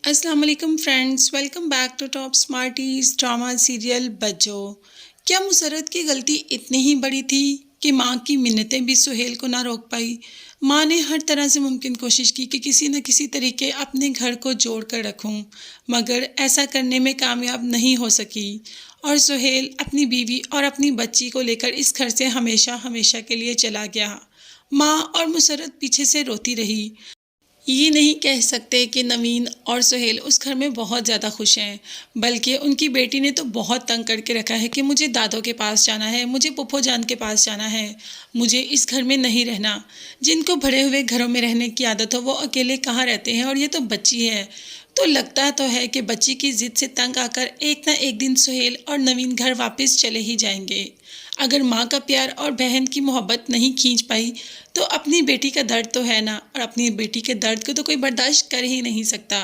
अस्सलाम वालेकुम friends, welcome back to Top Smarties drama serial Bajjo. क्या मुसर्रत की गलती इतनी ही बड़ी थी कि माँ की मिन्नतें भी सुहेल को ना रोक पाई। माँ ने हर तरह से मुमकिन कोशिश की कि किसी न किसी तरीके अपने घर को जोड़ कर रखूं, मगर ऐसा करने में कामयाब नहीं हो सकी और सुहेल अपनी बीवी और अपनी बच्ची को लेकर इस घर से हमेशा हमेशा के लिए चला गया। माँ और मुसर्रत पीछे से रोती रही। ये नहीं कह सकते कि नवीन और सुहेल उस घर में बहुत ज़्यादा खुश हैं, बल्कि उनकी बेटी ने तो बहुत तंग करके रखा है कि मुझे दादों के पास जाना है, मुझे पुप्पो जान के पास जाना है, मुझे इस घर में नहीं रहना। जिनको भरे हुए घरों में रहने की आदत हो वो अकेले कहाँ रहते हैं, और ये तो बच्ची है। तो लगता तो है कि बच्ची की जिद से तंग आकर एक ना एक दिन सुहेल और नवीन घर वापस चले ही जाएंगे। अगर माँ का प्यार और बहन की मोहब्बत नहीं खींच पाई तो अपनी बेटी का दर्द तो है ना, और अपनी बेटी के दर्द को तो कोई बर्दाश्त कर ही नहीं सकता।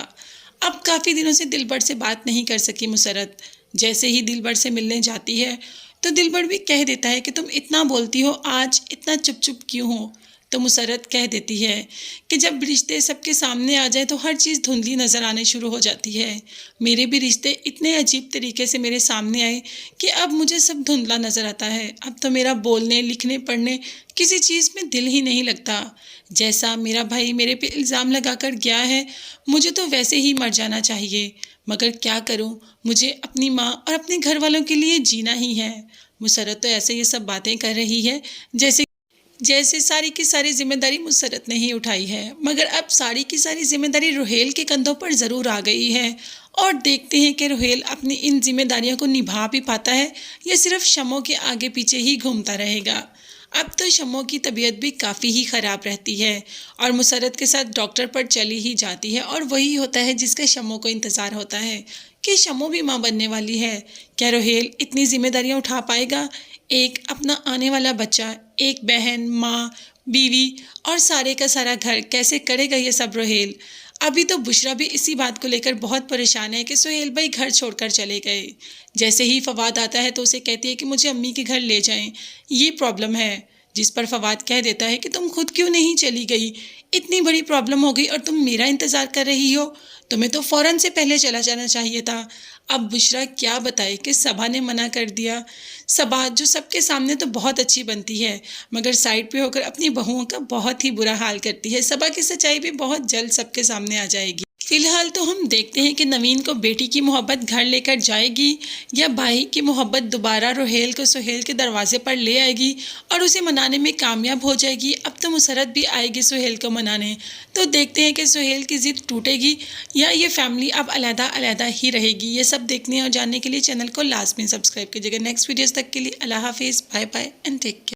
अब काफ़ी दिनों से दिलबर से बात नहीं कर सकी मुसर्रत। जैसे ही दिलबर से मिलने जाती है तो दिलबर भी कह देता है कि तुम इतना बोलती हो, आज इतना चुप चुप क्यों हो। तो मुसर्रत कह देती है कि जब रिश्ते सबके सामने आ जाए तो हर चीज़ धुंधली नज़र आने शुरू हो जाती है। मेरे भी रिश्ते इतने अजीब तरीके से मेरे सामने आए कि अब मुझे सब धुंधला नज़र आता है। अब तो मेरा बोलने लिखने पढ़ने किसी चीज़ में दिल ही नहीं लगता। जैसा मेरा भाई मेरे पे इल्ज़ाम लगाकर गया है, मुझे तो वैसे ही मर जाना चाहिए, मगर क्या करूं, मुझे अपनी माँ और अपने घर वालों के लिए जीना ही है। मुसर्रत तो ऐसे ये सब बातें कर रही है जैसे जैसे सारी की सारी जिम्मेदारी मुसर्रत ने ही उठाई है, मगर अब सारी की सारी जिम्मेदारी रुहेल के कंधों पर ज़रूर आ गई है। और देखते हैं कि रुहेल अपनी इन जिम्मेदारियों को निभा भी पाता है या सिर्फ शमो के आगे पीछे ही घूमता रहेगा। अब तो शमो की तबीयत भी काफ़ी ही ख़राब रहती है और मुसर्रत के साथ डॉक्टर पर चली ही जाती है, और वही होता है जिसका शमो को इंतज़ार होता है कि शमो भी माँ बनने वाली है। क्या रुहेल इतनी जिम्मेदारियाँ उठा पाएगा? एक अपना आने वाला बच्चा, एक बहन, माँ, बीवी और सारे का सारा घर, कैसे करेगा ये सब रुहेल। अभी तो बुशरा भी इसी बात को लेकर बहुत परेशान है कि सुहेल भाई घर छोड़कर चले गए। जैसे ही फवाद आता है तो उसे कहती है कि मुझे अम्मी के घर ले जाएं, ये प्रॉब्लम है। जिस पर फवाद कह देता है कि तुम खुद क्यों नहीं चली गई, इतनी बड़ी प्रॉब्लम हो गई और तुम मेरा इंतज़ार कर रही हो, तुम्हें तो फ़ौरन से पहले चला जाना चाहिए था। अब बुशरा क्या बताए कि सबा ने मना कर दिया। सबा जो सबके सामने तो बहुत अच्छी बनती है, मगर साइड पे होकर अपनी बहुओं का बहुत ही बुरा हाल करती है। सबा की सच्चाई भी बहुत जल्द सबके सामने आ जाएगी। फिलहाल तो हम देखते हैं कि नवीन को बेटी की मोहब्बत घर लेकर जाएगी या भाई की मोहब्बत दोबारा रुहेल को सुहेल के दरवाजे पर ले आएगी और उसे मनाने में कामयाब हो जाएगी। अब तो मुसर्रत भी आएगी सुहेल को मनाने। तो देखते हैं कि सुहेल की ज़िद टूटेगी या ये फैमिली अब अलहदा अलहदा ही रहेगी। ये सब देखने और जानने के लिए चैनल को लाजमी सब्सक्राइब कीजिएगा। नेक्स्ट वीडियोज़ तक के लिए अल्लाह हाफिज़, bye bye and take care.